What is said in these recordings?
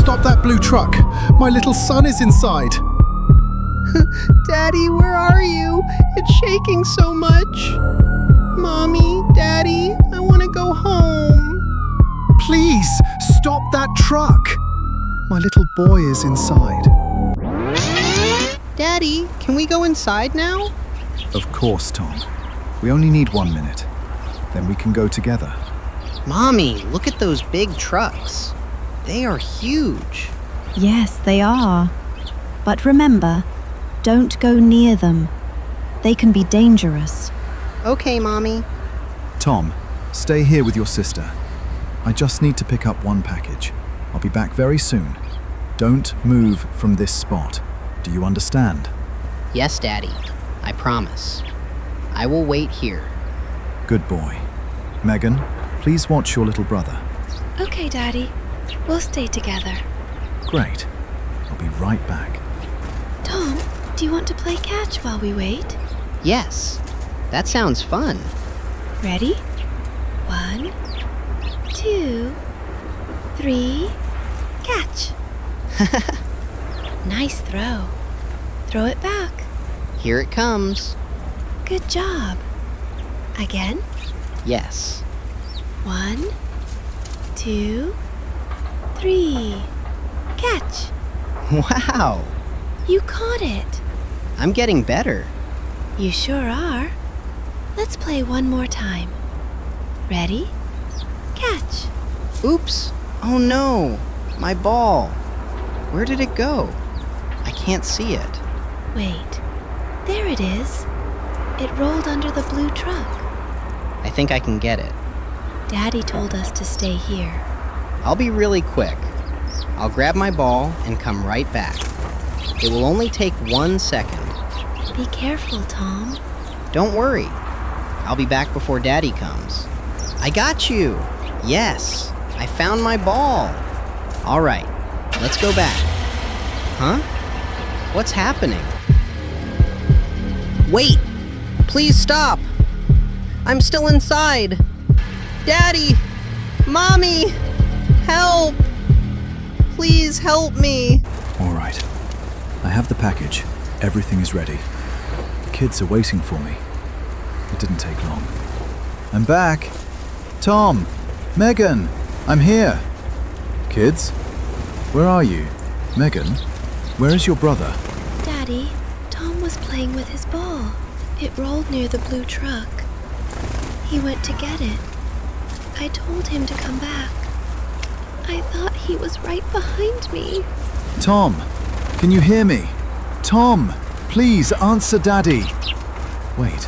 stop that blue truck. My little son is inside. Daddy, where are you? It's shaking so much. Mommy, Daddy, I want to go home. Please, stop that truck. My little boy is inside. Daddy, can we go inside now? Of course, Tom. We only need 1 minute. Then we can go together. Mommy, look at those big trucks. They are huge. Yes, they are. But remember, don't go near them. They can be dangerous. Okay, Mommy. Tom, stay here with your sister. I just need to pick up one package. I'll be back very soon. Don't move from this spot. Do you understand? Yes, Daddy. I promise. I will wait here. Good boy. Megan, please watch your little brother. Okay, Daddy. We'll stay together. Great. I'll be right back. Tom, do you want to play catch while we wait? Yes. That sounds fun. Ready? 1, 2, 3, catch. Nice throw. Throw it back. Here it comes. Good job. Again? Yes. 1, 2, 3, catch. Wow. You caught it. I'm getting better. You sure are. Let's play one more time. Ready? Catch. Oops. Oh no. My ball. Where did it go? I can't see it. Wait. There it is. It rolled under the blue truck. I think I can get it. Daddy told us to stay here. I'll be really quick. I'll grab my ball and come right back. It will only take 1 second. Be careful, Tom. Don't worry. I'll be back before Daddy comes. I got you. Yes, I found my ball. All right, let's go back. Huh? What's happening? Wait! Please stop! I'm still inside! Daddy! Mommy! Help! Please help me! All right. I have the package. Everything is ready. The kids are waiting for me. It didn't take long. I'm back. Tom! Megan! I'm here! Kids? Where are you? Megan? Where is your brother? Daddy, Tom was playing with his ball. It rolled near the blue truck. He went to get it. I told him to come back. I thought he was right behind me. Tom! Can you hear me? Tom! Please answer Daddy! Wait,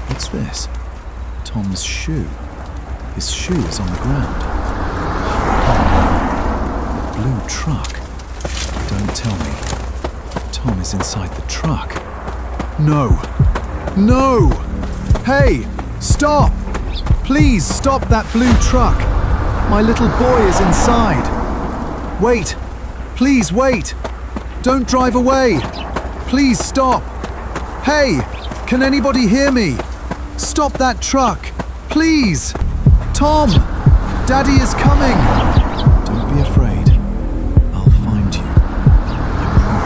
what's this? Tom's shoe. His shoe is on the ground. Oh no. The blue truck. Don't tell me. Tom is inside the truck. No! No! Hey! Stop! Please stop that blue truck! My little boy is inside. Wait! Please wait! Don't drive away! Please stop! Hey! Can anybody hear me? Stop that truck! Please! Tom! Daddy is coming! Don't be afraid. I'll find you. I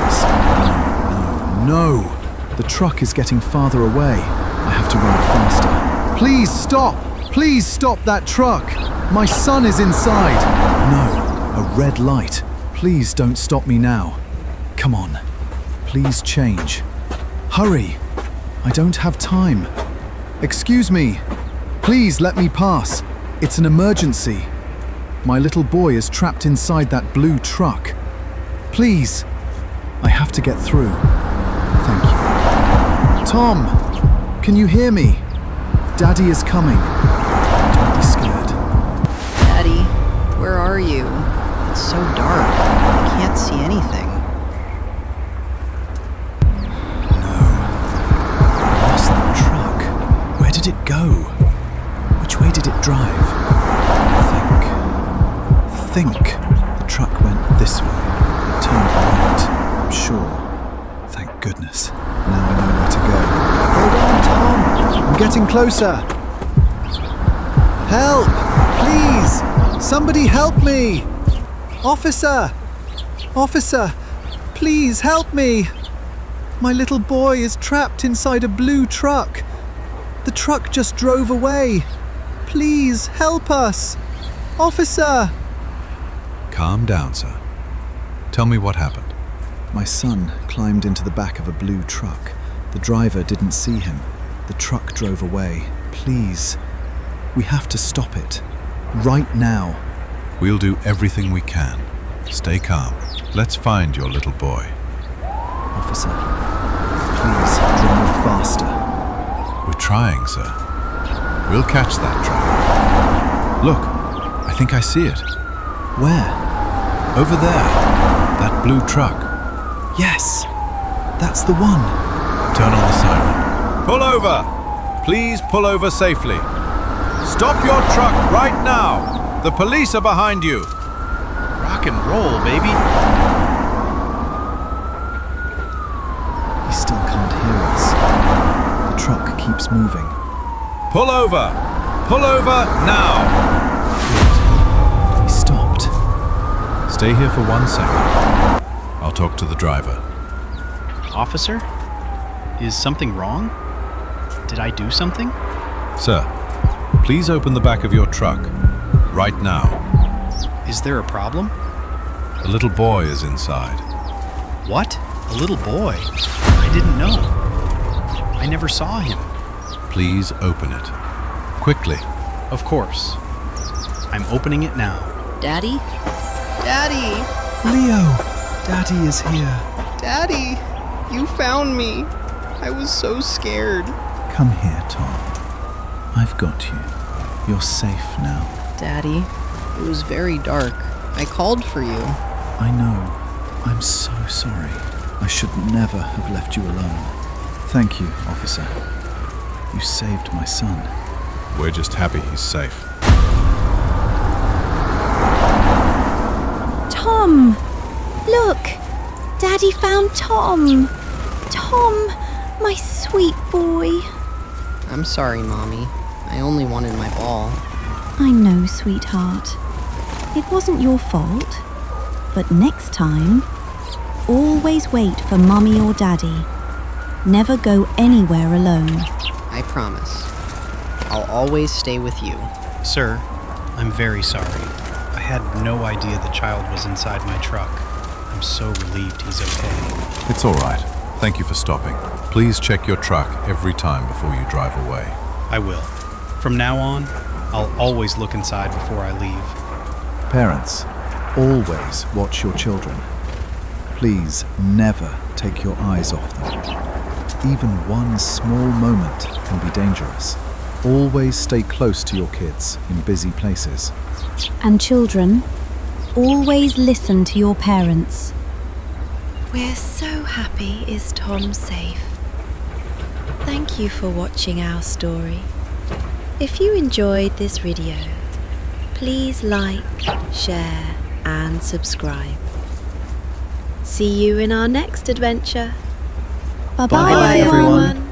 promise. No! The truck is getting farther away. I have to run faster. Please stop! Please stop that truck! My son is inside! No, a red light. Please don't stop me now. Come on. Please change. Hurry! I don't have time. Excuse me. Please let me pass. It's an emergency. My little boy is trapped inside that blue truck. Please. I have to get through. Thank you. Tom, can you hear me? Daddy is coming. Don't be scared. Daddy, where are you? It's so dark. I can't see anything. Did it go? Which way did it drive? Think. The truck went this way. It turned right, I'm sure. Thank goodness. Now I know where to go. Hold on, Tom. I'm getting closer. Help! Please! Somebody help me! Officer! Officer, please help me. My little boy is trapped inside a blue truck. The truck just drove away. Please help us. Officer! Calm down, sir. Tell me what happened. My son climbed into the back of a blue truck. The driver didn't see him. The truck drove away. Please, we have to stop it. Right now. We'll do everything we can. Stay calm. Let's find your little boy. Officer, please drive faster. We're trying, sir. We'll catch that truck. Look, I think I see it. Where? Over there. That blue truck. Yes, that's the one. Turn on the siren. Pull over! Please pull over safely. Stop your truck right now! The police are behind you. Rock and roll, baby. He still can't hear us. The truck keeps moving. Pull over! Pull over now! He stopped. Stay here for 1 second. I'll talk to the driver. Officer? Is something wrong? Did I do something? Sir, please open the back of your truck. Right now. Is there a problem? A little boy is inside. What? A little boy? I didn't know. I never saw him. Please open it. Quickly. Of course. I'm opening it now. Daddy? Daddy! Leo, Daddy is here. Daddy! You found me. I was so scared. Come here, Tom. I've got you. You're safe now. Daddy, it was very dark. I called for you. I know. I'm so sorry. I should never have left you alone. Thank you, officer. You saved my son. We're just happy he's safe. Tom! Look! Daddy found Tom! Tom, my sweet boy. I'm sorry, Mommy. I only wanted my ball. I know, sweetheart. It wasn't your fault. But next time, always wait for Mummy or Daddy. Never go anywhere alone. I promise. I'll always stay with you. Sir, I'm very sorry. I had no idea the child was inside my truck. I'm so relieved he's okay. It's all right. Thank you for stopping. Please check your truck every time before you drive away. I will. From now on, I'll always look inside before I leave. Parents, always watch your children. Please never take your eyes off them. Even one small moment can be dangerous. Always stay close to your kids in busy places. And children, always listen to your parents. We're so happy is Tom safe. Thank you for watching our story. If you enjoyed this video, please like, share and subscribe. See you in our next adventure. Bye-bye, Bye, everyone.